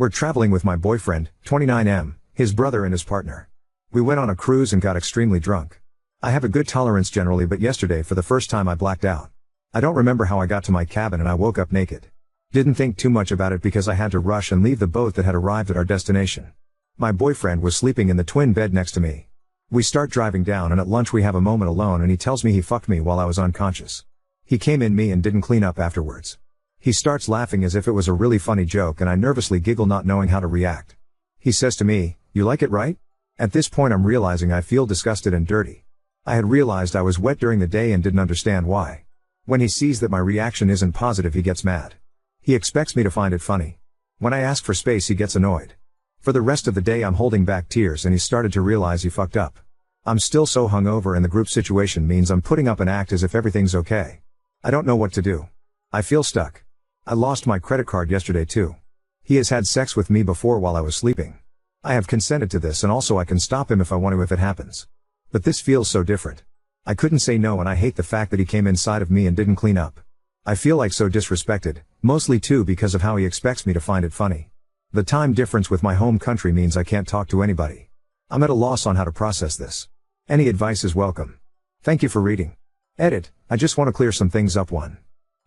We're traveling with my boyfriend, 29M, his brother and his partner. We went on a cruise and got extremely drunk. I have a good tolerance generally, but yesterday for the first time I blacked out. I don't remember how I got to my cabin and I woke up naked. Didn't think too much about it because I had to rush and leave the boat that had arrived at our destination. My boyfriend was sleeping in the twin bed next to me. We start driving down and at lunch we have a moment alone and he tells me he fucked me while I was unconscious. He came in me and didn't clean up afterwards. He starts laughing as if it was a really funny joke and I nervously giggle not knowing how to react. He says to me, "You like it, right?" At this point I'm realizing I feel disgusted and dirty. I had realized I was wet during the day and didn't understand why. When he sees that my reaction isn't positive he gets mad. He expects me to find it funny. When I ask for space he gets annoyed. For the rest of the day I'm holding back tears and he started to realize he fucked up. I'm still so hungover and the group situation means I'm putting up an act as if everything's okay. I don't know what to do. I feel stuck. I lost my credit card yesterday too. He has had sex with me before while I was sleeping. I have consented to this and also I can stop him if I want to if it happens. But this feels so different. I couldn't say no and I hate the fact that he came inside of me and didn't clean up. I feel like so disrespected, mostly too because of how he expects me to find it funny. The time difference with my home country means I can't talk to anybody. I'm at a loss on how to process this. Any advice is welcome. Thank you for reading. Edit, I just want to clear some things up. 1.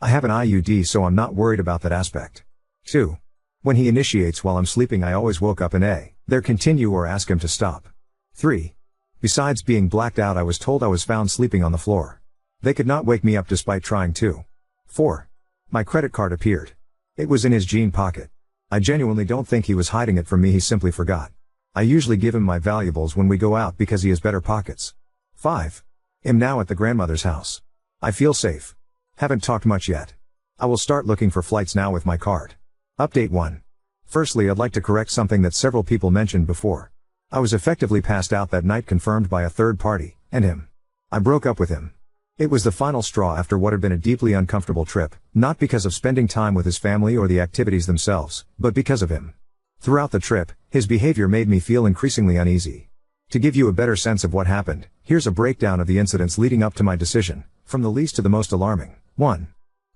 I have an IUD so I'm not worried about that aspect. 2. When he initiates while I'm sleeping I always woke up and either continue or ask him to stop. 3. Besides being blacked out I was told I was found sleeping on the floor. They could not wake me up despite trying to. 4. My credit card appeared. It was in his jean pocket. I genuinely don't think he was hiding it from me, he simply forgot. I usually give him my valuables when we go out because he has better pockets. 5. I'm now at the grandmother's house. I feel safe. Haven't talked much yet. I will start looking for flights now with my card. Update 1. Firstly, I'd like to correct something that several people mentioned before. I was effectively passed out that night, confirmed by a third party, and him. I broke up with him. It was the final straw after what had been a deeply uncomfortable trip, not because of spending time with his family or the activities themselves, but because of him. Throughout the trip, his behavior made me feel increasingly uneasy. To give you a better sense of what happened, here's a breakdown of the incidents leading up to my decision, from the least to the most alarming. 1.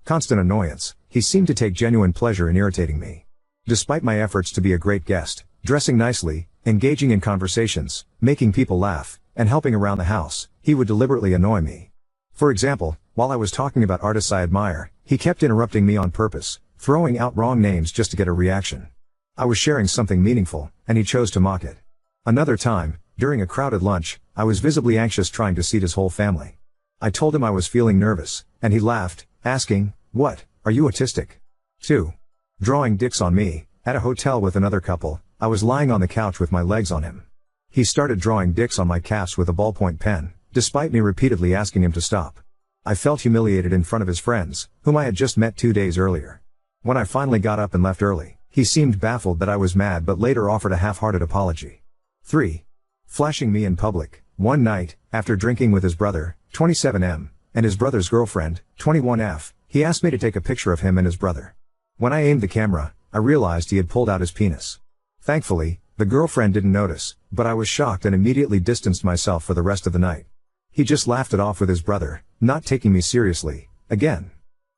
Constant annoyance. He seemed to take genuine pleasure in irritating me. Despite my efforts to be a great guest, dressing nicely, engaging in conversations, making people laugh, and helping around the house, he would deliberately annoy me. For example, while I was talking about artists I admire, he kept interrupting me on purpose, throwing out wrong names just to get a reaction. I was sharing something meaningful, and he chose to mock it. Another time, during a crowded lunch, I was visibly anxious trying to seat his whole family. I told him I was feeling nervous, and he laughed, asking, "What, are you autistic?" 2. Drawing dicks on me. At a hotel with another couple, I was lying on the couch with my legs on him. He started drawing dicks on my calves with a ballpoint pen, despite me repeatedly asking him to stop. I felt humiliated in front of his friends, whom I had just met 2 days earlier. When I finally got up and left early, he seemed baffled that I was mad but later offered a half-hearted apology. 3. Flashing me in public. One night, after drinking with his brother, 27M, and his brother's girlfriend, 21F, he asked me to take a picture of him and his brother. When I aimed the camera, I realized he had pulled out his penis. Thankfully, the girlfriend didn't notice, but I was shocked and immediately distanced myself for the rest of the night. He just laughed it off with his brother, not taking me seriously, again.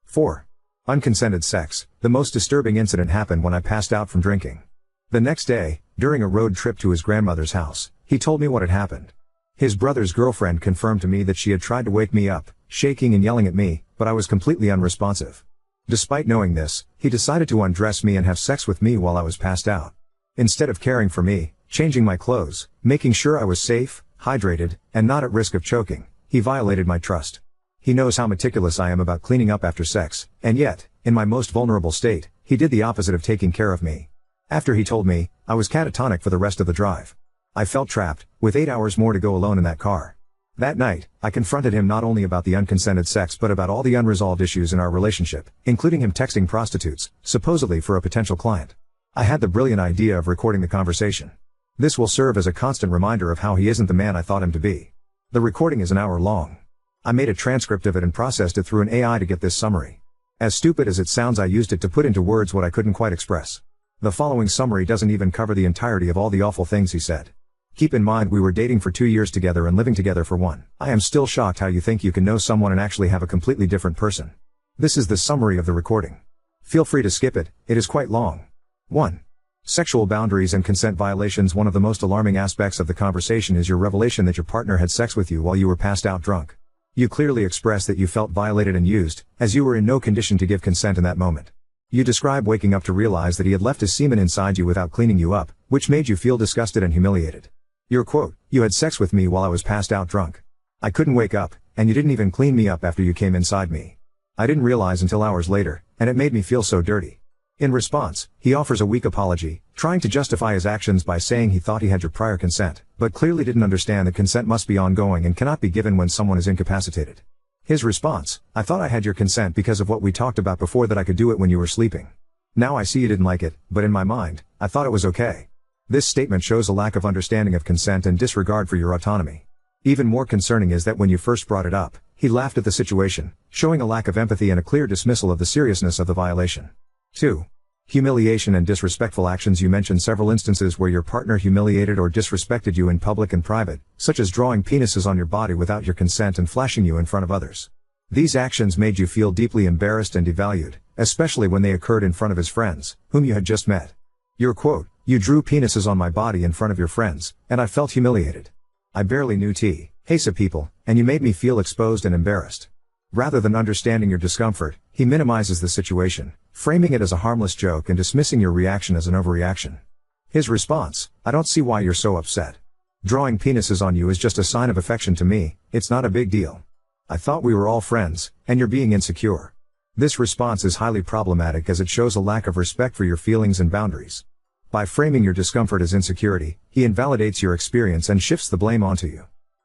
4. Unconsented sex. The most disturbing incident happened when I passed out from drinking. The next day, during a road trip to his grandmother's house, he told me what had happened. His brother's girlfriend confirmed to me that she had tried to wake me up, shaking and yelling at me, but I was completely unresponsive. Despite knowing this, he decided to undress me and have sex with me while I was passed out. Instead of caring for me, changing my clothes, making sure I was safe, hydrated, and not at risk of choking, he violated my trust. He knows how meticulous I am about cleaning up after sex, and yet, in my most vulnerable state, he did the opposite of taking care of me. After he told me, I was catatonic for the rest of the drive. I felt trapped, with 8 hours more to go alone in that car. That night, I confronted him not only about the unconsented sex but about all the unresolved issues in our relationship, including him texting prostitutes, supposedly for a potential client. I had the brilliant idea of recording the conversation. This will serve as a constant reminder of how he isn't the man I thought him to be. The recording is an hour long. I made a transcript of it and processed it through an AI to get this summary. As stupid as it sounds, I used it to put into words what I couldn't quite express. The following summary doesn't even cover the entirety of all the awful things he said. Keep in mind we were dating for 2 years together and living together for 1. I am still shocked how you think you can know someone and actually have a completely different person. This is the summary of the recording. Feel free to skip it, it is quite long. 1. Sexual boundaries and consent violations. One of the most alarming aspects of the conversation is your revelation that your partner had sex with you while you were passed out drunk. You clearly express that you felt violated and used, as you were in no condition to give consent in that moment. You describe waking up to realize that he had left his semen inside you without cleaning you up, which made you feel disgusted and humiliated. Your quote, "You had sex with me while I was passed out drunk. I couldn't wake up, and you didn't even clean me up after you came inside me. I didn't realize until hours later, and it made me feel so dirty." In response, he offers a weak apology, trying to justify his actions by saying he thought he had your prior consent, but clearly didn't understand that consent must be ongoing and cannot be given when someone is incapacitated. His response, "I thought I had your consent because of what we talked about before, that I could do it when you were sleeping. Now I see you didn't like it, but in my mind, I thought it was okay." This statement shows a lack of understanding of consent and disregard for your autonomy. Even more concerning is that when you first brought it up, he laughed at the situation, showing a lack of empathy and a clear dismissal of the seriousness of the violation. 2. Humiliation and disrespectful actions. You mentioned several instances where your partner humiliated or disrespected you in public and private, such as drawing penises on your body without your consent and flashing you in front of others. These actions made you feel deeply embarrassed and devalued, especially when they occurred in front of his friends, whom you had just met. Your quote, "You drew penises on my body in front of your friends, and I felt humiliated. I barely knew Hesa people, and you made me feel exposed and embarrassed." Rather than understanding your discomfort, he minimizes the situation, framing it as a harmless joke and dismissing your reaction as an overreaction. His response, "I don't see why you're so upset. Drawing penises on you is just a sign of affection to me, it's not a big deal. I thought we were all friends, and you're being insecure." This response is highly problematic as it shows a lack of respect for your feelings and boundaries. By framing your discomfort as insecurity, he invalidates your experience and shifts the blame onto you.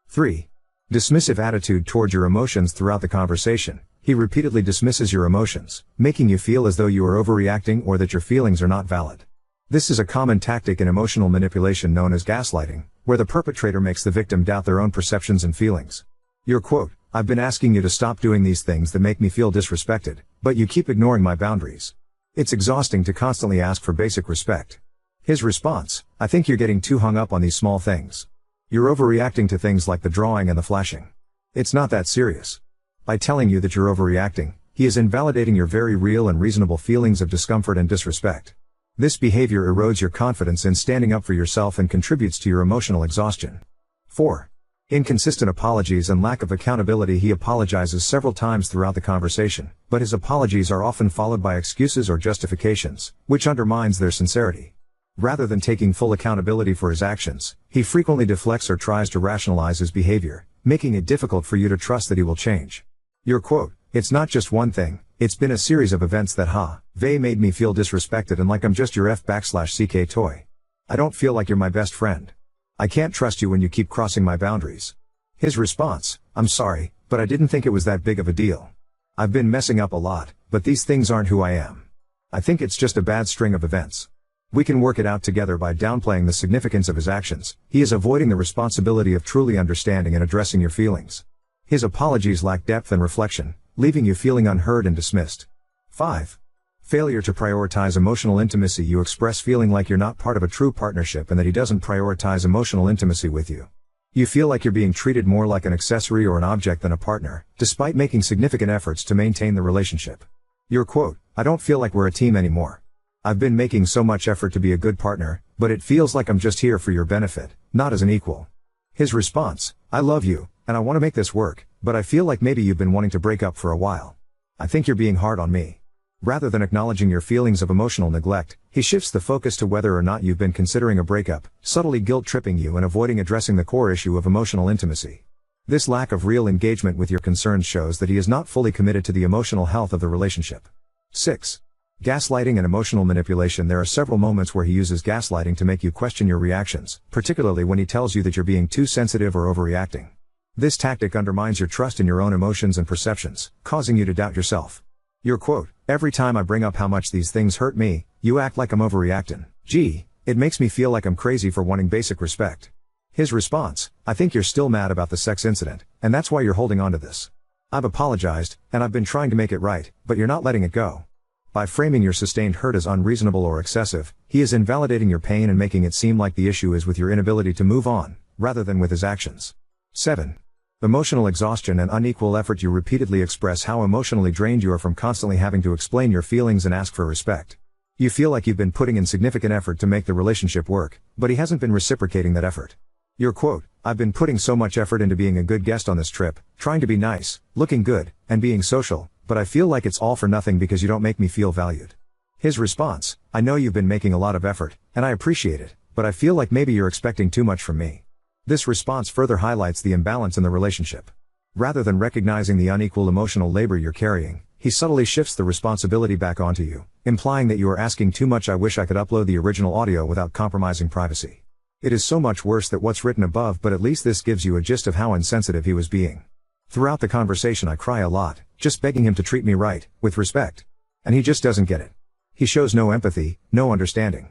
3. Dismissive attitude toward your emotions. Throughout the conversation, he repeatedly dismisses your emotions, making you feel as though you are overreacting or that your feelings are not valid. This is a common tactic in emotional manipulation known as gaslighting, where the perpetrator makes the victim doubt their own perceptions and feelings. Your quote, "I've been asking you to stop doing these things that make me feel disrespected, but you keep ignoring my boundaries. It's exhausting to constantly ask for basic respect." His response, "I think you're getting too hung up on these small things. You're overreacting to things like the drawing and the flashing. It's not that serious." By telling you that you're overreacting, he is invalidating your very real and reasonable feelings of discomfort and disrespect. This behavior erodes your confidence in standing up for yourself and contributes to your emotional exhaustion. 4. Inconsistent apologies and lack of accountability. He apologizes several times throughout the conversation, but his apologies are often followed by excuses or justifications, which undermines their sincerity. Rather than taking full accountability for his actions, he frequently deflects or tries to rationalize his behavior, making it difficult for you to trust that he will change. Your quote, "It's not just one thing, it's been a series of events that they made me feel disrespected and like I'm just your F\CK toy. I don't feel like you're my best friend. I can't trust you when you keep crossing my boundaries." His response, "I'm sorry, but I didn't think it was that big of a deal. I've been messing up a lot, but these things aren't who I am. I think it's just a bad string of events. We can work it out together." By downplaying the significance of his actions, he is avoiding the responsibility of truly understanding and addressing your feelings. His apologies lack depth and reflection, leaving you feeling unheard and dismissed. 5. Failure to prioritize emotional intimacy. You express feeling like you're not part of a true partnership and that he doesn't prioritize emotional intimacy with you. You feel like you're being treated more like an accessory or an object than a partner, despite making significant efforts to maintain the relationship. Your quote, "I don't feel like we're a team anymore. I've been making so much effort to be a good partner, but it feels like I'm just here for your benefit, not as an equal." His response, "I love you, and I want to make this work, but I feel like maybe you've been wanting to break up for a while. I think you're being hard on me." Rather than acknowledging your feelings of emotional neglect, he shifts the focus to whether or not you've been considering a breakup, subtly guilt-tripping you and avoiding addressing the core issue of emotional intimacy. This lack of real engagement with your concerns shows that he is not fully committed to the emotional health of the relationship. 6. Gaslighting and emotional manipulation. There are several moments where he uses gaslighting to make you question your reactions, particularly when he tells you that you're being too sensitive or overreacting. This tactic undermines your trust in your own emotions and perceptions, causing you to doubt yourself. Your quote, "Every time I bring up how much these things hurt me, you act like I'm overreacting. Gee, it makes me feel like I'm crazy for wanting basic respect." His response, "I think you're still mad about the sex incident, and that's why you're holding on to this. I've apologized, and I've been trying to make it right, but you're not letting it go." By framing your sustained hurt as unreasonable or excessive, he is invalidating your pain and making it seem like the issue is with your inability to move on, rather than with his actions. 7. Emotional exhaustion and unequal effort. You repeatedly express how emotionally drained you are from constantly having to explain your feelings and ask for respect. You feel like you've been putting in significant effort to make the relationship work, but he hasn't been reciprocating that effort. Your quote, "I've been putting so much effort into being a good guest on this trip, trying to be nice, looking good, and being social, but I feel like it's all for nothing because you don't make me feel valued." His response, "I know you've been making a lot of effort, and I appreciate it, but I feel like maybe you're expecting too much from me." This response further highlights the imbalance in the relationship. Rather than recognizing the unequal emotional labor you're carrying, he subtly shifts the responsibility back onto you, implying that you are asking too much. "I wish I could upload the original audio without compromising privacy. It is so much worse than what's written above, but at least this gives you a gist of how insensitive he was being." Throughout the conversation I cry a lot, just begging him to treat me right, with respect. And he just doesn't get it. He shows no empathy, no understanding.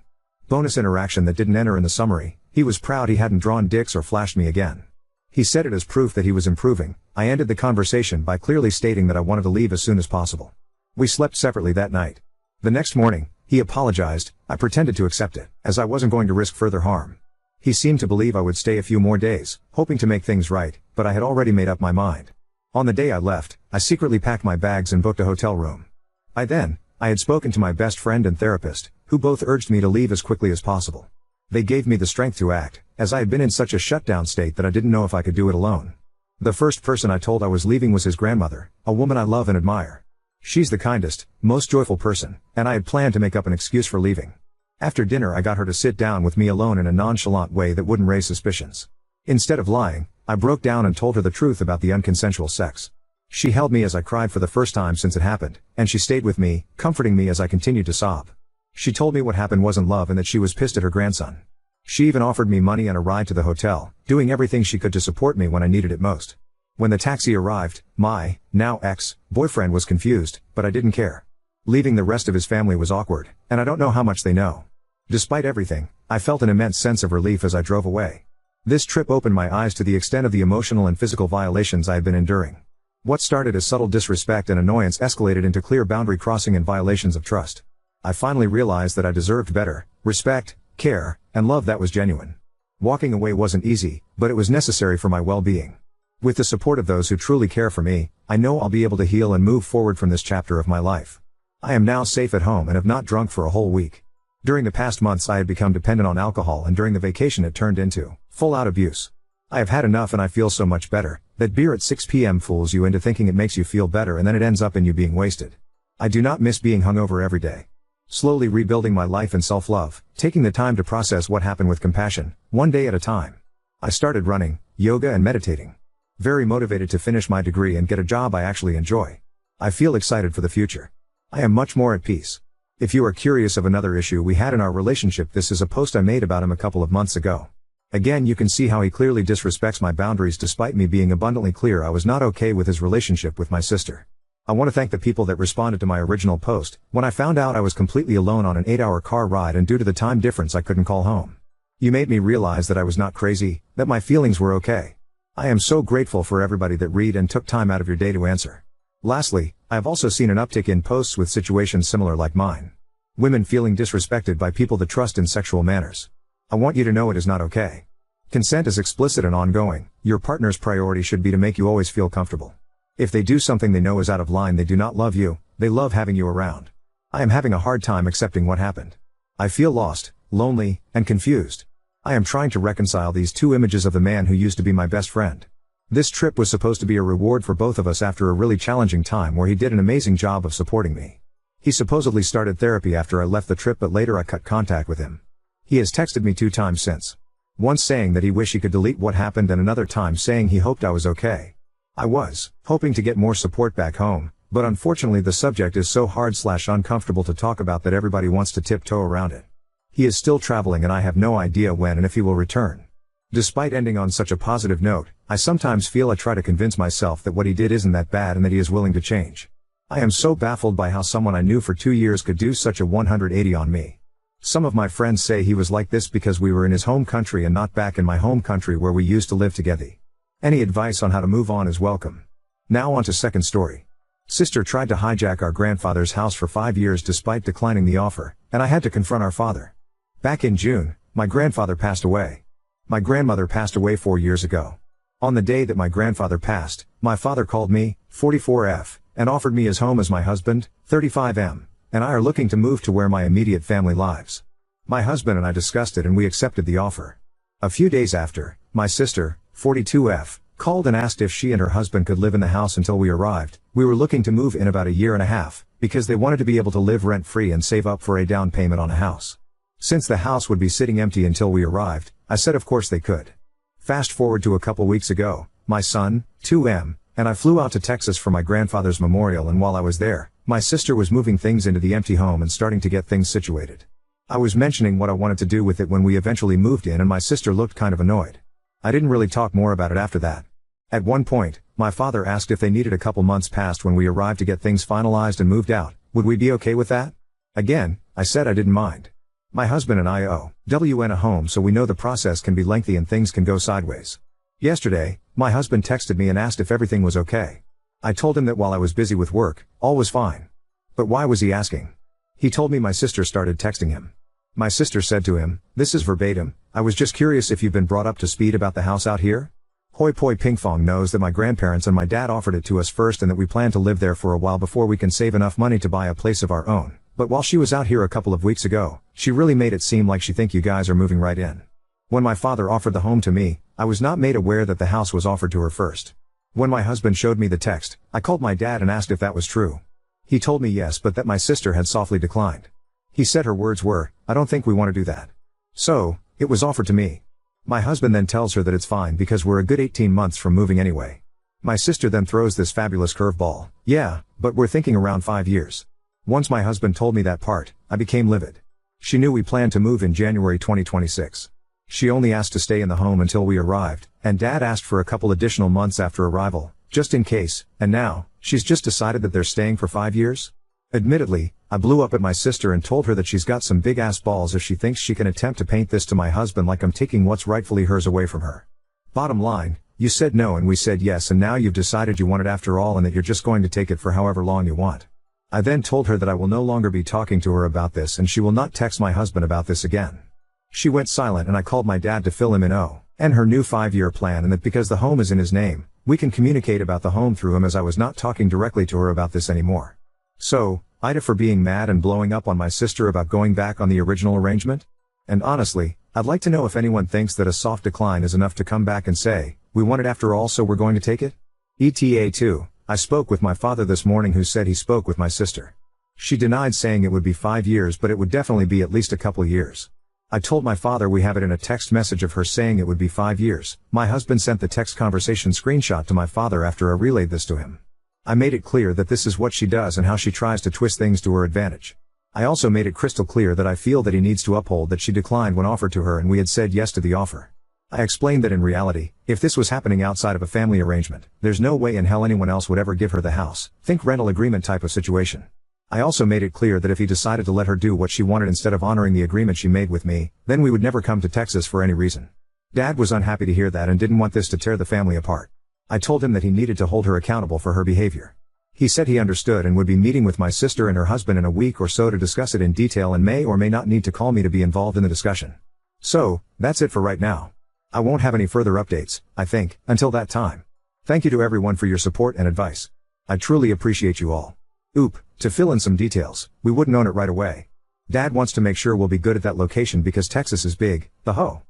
Bonus interaction that didn't enter in the summary: he was proud he hadn't drawn dicks or flashed me again. He said it as proof that he was improving. I ended the conversation by clearly stating that I wanted to leave as soon as possible. We slept separately that night. The next morning, he apologized. I pretended to accept it, as I wasn't going to risk further harm. He seemed to believe I would stay a few more days, hoping to make things right, but I had already made up my mind. On the day I left, I secretly packed my bags and booked a hotel room. I had spoken to my best friend and therapist, who both urged me to leave as quickly as possible. They gave me the strength to act, as I had been in such a shutdown state that I didn't know if I could do it alone. The first person I told I was leaving was his grandmother, a woman I love and admire. She's the kindest, most joyful person, and I had planned to make up an excuse for leaving. After dinner I got her to sit down with me alone in a nonchalant way that wouldn't raise suspicions. Instead of lying, I broke down and told her the truth about the unconsensual sex. She held me as I cried for the first time since it happened, and she stayed with me, comforting me as I continued to sob. She told me what happened wasn't love and that she was pissed at her grandson. She even offered me money and a ride to the hotel, doing everything she could to support me when I needed it most. When the taxi arrived, my, now ex-boyfriend was confused, but I didn't care. Leaving the rest of his family was awkward, and I don't know how much they know. Despite everything, I felt an immense sense of relief as I drove away. This trip opened my eyes to the extent of the emotional and physical violations I had been enduring. What started as subtle disrespect and annoyance escalated into clear boundary crossing and violations of trust. I finally realized that I deserved better, respect, care, and love that was genuine. Walking away wasn't easy, but it was necessary for my well-being. With the support of those who truly care for me, I know I'll be able to heal and move forward from this chapter of my life. I am now safe at home and have not drunk for a whole week. During the past months I had become dependent on alcohol, and during the vacation it turned into full-out abuse. I have had enough and I feel so much better. That beer at 6 p.m. fools you into thinking it makes you feel better, and then it ends up in you being wasted. I do not miss being hungover every day. Slowly rebuilding my life and self-love, taking the time to process what happened with compassion, one day at a time. I started running, yoga and meditating. Very motivated to finish my degree and get a job I actually enjoy. I feel excited for the future. I am much more at peace. If you are curious of another issue we had in our relationship, this is a post I made about him a couple of months ago. Again, you can see how he clearly disrespects my boundaries despite me being abundantly clear I was not okay with his relationship with my sister. I want to thank the people that responded to my original post, when I found out I was completely alone on an 8-hour car ride and due to the time difference I couldn't call home. You made me realize that I was not crazy, that my feelings were okay. I am so grateful for everybody that read and took time out of your day to answer. Lastly, I have also seen an uptick in posts with situations similar like mine. Women feeling disrespected by people that trust in sexual manners. I want you to know it is not okay. Consent is explicit and ongoing. Your partner's priority should be to make you always feel comfortable. If they do something they know is out of line, they do not love you, they love having you around. I am having a hard time accepting what happened. I feel lost, lonely, and confused. I am trying to reconcile these two images of the man who used to be my best friend. This trip was supposed to be a reward for both of us after a really challenging time where he did an amazing job of supporting me. He supposedly started therapy after I left the trip, but later I cut contact with him. He has texted me 2 times since. Once saying that he wished he could delete what happened, and another time saying he hoped I was okay. I was hoping to get more support back home, but unfortunately the subject is so hard/uncomfortable to talk about that everybody wants to tiptoe around it. He is still traveling and I have no idea when and if he will return. Despite ending on such a positive note, I sometimes feel I try to convince myself that what he did isn't that bad and that he is willing to change. I am so baffled by how someone I knew for 2 years could do such a 180 on me. Some of my friends say he was like this because we were in his home country and not back in my home country where we used to live together. Any advice on how to move on is welcome. Now on to second story. Sister tried to hijack our grandfather's house for 5 years despite declining the offer, and I had to confront our father. Back in June, my grandfather passed away. My grandmother passed away 4 years ago. On the day that my grandfather passed, my father called me, 44F, and offered me his home as my husband, 35M, and I are looking to move to where my immediate family lives. My husband and I discussed it and we accepted the offer. A few days after, my sister, 42F, called and asked if she and her husband could live in the house until we arrived. We were looking to move in about a year and a half, because they wanted to be able to live rent-free and save up for a down payment on a house. Since the house would be sitting empty until we arrived, I said of course they could. Fast forward to a couple weeks ago, my son, 2M, and I flew out to Texas for my grandfather's memorial, and while I was there, my sister was moving things into the empty home and starting to get things situated. I was mentioning what I wanted to do with it when we eventually moved in, and my sister looked kind of annoyed. I didn't really talk more about it after that. At one point, my father asked if they needed a couple months past when we arrived to get things finalized and moved out. Would we be okay with that? Again, I said I didn't mind. My husband and I owe WN a home, so we know the process can be lengthy and things can go sideways. Yesterday, my husband texted me and asked if everything was okay. I told him that while I was busy with work, all was fine. But why was he asking? He told me my sister started texting him. My sister said to him, this is verbatim, "I was just curious if you've been brought up to speed about the house out here? Hoi Poi Pingfong knows that my grandparents and my dad offered it to us first and that we plan to live there for a while before we can save enough money to buy a place of our own. But while she was out here a couple of weeks ago, she really made it seem like she think you guys are moving right in. When my father offered the home to me, I was not made aware that the house was offered to her first. When my husband showed me the text, I called my dad and asked if that was true. He told me yes, but that my sister had softly declined. He said her words were, "I don't think we want to do that." So, it was offered to me. My husband then tells her that it's fine because we're a good 18 months from moving anyway. My sister then throws this fabulous curveball. Yeah, but we're thinking around 5 years. Once my husband told me that part, I became livid. She knew we planned to move in January 2026. She only asked to stay in the home until we arrived, and Dad asked for a couple additional months after arrival, just in case, and now, she's just decided that they're staying for 5 years? Admittedly, I blew up at my sister and told her that she's got some big ass balls if she thinks she can attempt to paint this to my husband like I'm taking what's rightfully hers away from her. Bottom line, you said no and we said yes, and now you've decided you want it after all and that you're just going to take it for however long you want. I then told her that I will no longer be talking to her about this and she will not text my husband about this again. She went silent and I called my dad to fill him in and her new 5-year plan, and that because the home is in his name, we can communicate about the home through him, as I was not talking directly to her about this anymore. So, Ida for being mad and blowing up on my sister about going back on the original arrangement? And honestly, I'd like to know if anyone thinks that a soft decline is enough to come back and say, we want it after all so we're going to take it? ETA 2, I spoke with my father this morning, who said he spoke with my sister. She denied saying it would be 5 years, but it would definitely be at least a couple years. I told my father we have it in a text message of her saying it would be 5 years. My husband sent the text conversation screenshot to my father after I relayed this to him. I made it clear that this is what she does and how she tries to twist things to her advantage. I also made it crystal clear that I feel that he needs to uphold that she declined when offered to her and we had said yes to the offer. I explained that in reality, if this was happening outside of a family arrangement, there's no way in hell anyone else would ever give her the house. Think rental agreement type of situation. I also made it clear that if he decided to let her do what she wanted instead of honoring the agreement she made with me, then we would never come to Texas for any reason. Dad was unhappy to hear that and didn't want this to tear the family apart. I told him that he needed to hold her accountable for her behavior. He said he understood and would be meeting with my sister and her husband in a week or so to discuss it in detail and may or may not need to call me to be involved in the discussion. So, that's it for right now. I won't have any further updates, I think, until that time. Thank you to everyone for your support and advice. I truly appreciate you all. To fill in some details, we wouldn't own it right away. Dad wants to make sure we'll be good at that location because Texas is big,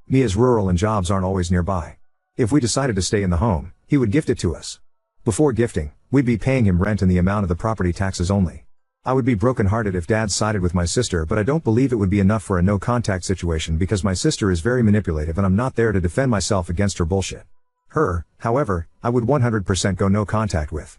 me is rural and jobs aren't always nearby. If we decided to stay in the home, he would gift it to us. Before gifting, we'd be paying him rent and the amount of the property taxes only. I would be brokenhearted if Dad sided with my sister, but I don't believe it would be enough for a no-contact situation because my sister is very manipulative and I'm not there to defend myself against her bullshit. Her, however, I would 100% go no contact with.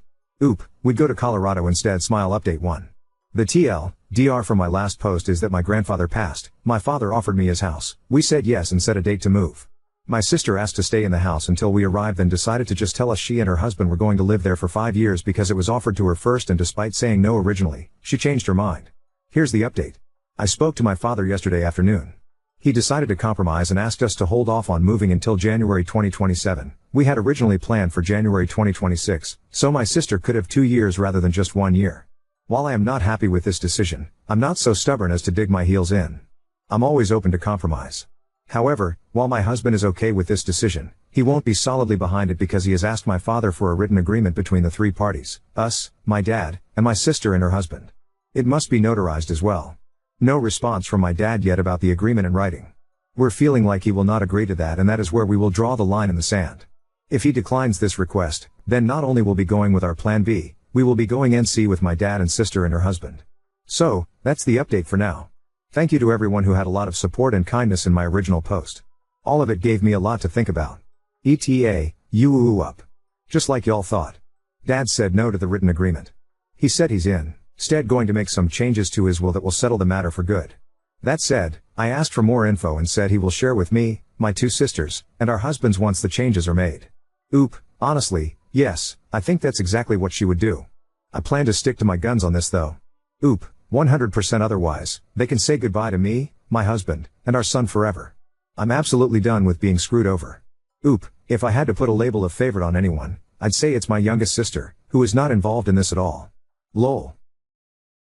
We'd go to Colorado instead. Smile update 1. The TLDR from my last post is that my grandfather passed. My father offered me his house. We said yes and set a date to move. My sister asked to stay in the house until we arrived, then decided to just tell us she and her husband were going to live there for 5 years because it was offered to her first, and despite saying no originally, she changed her mind. Here's the update. I spoke to my father yesterday afternoon. He decided to compromise and asked us to hold off on moving until January 2027. We had originally planned for January 2026, so my sister could have 2 years rather than just 1 year. While I am not happy with this decision, I'm not so stubborn as to dig my heels in. I'm always open to compromise. However, while my husband is okay with this decision, he won't be solidly behind it because he has asked my father for a written agreement between the 3 parties, us, my dad, and my sister and her husband. It must be notarized as well. No response from my dad yet about the agreement in writing. We're feeling like he will not agree to that, and that is where we will draw the line in the sand. If he declines this request, then not only will be going with our plan B, we will be going NC with my dad and sister and her husband. So, that's the update for now. Thank you to everyone who had a lot of support and kindness in my original post. All of it gave me a lot to think about. ETA, you up. Just like y'all thought. Dad said no to the written agreement. He said he's instead going to make some changes to his will that will settle the matter for good. That said, I asked for more info and said he will share with me, my two sisters, and our husbands once the changes are made. Honestly, yes, I think that's exactly what she would do. I plan to stick to my guns on this though. 100% otherwise, they can say goodbye to me, my husband, and our son forever. I'm absolutely done with being screwed over. If I had to put a label of favorite on anyone, I'd say it's my youngest sister, who is not involved in this at all. Lol.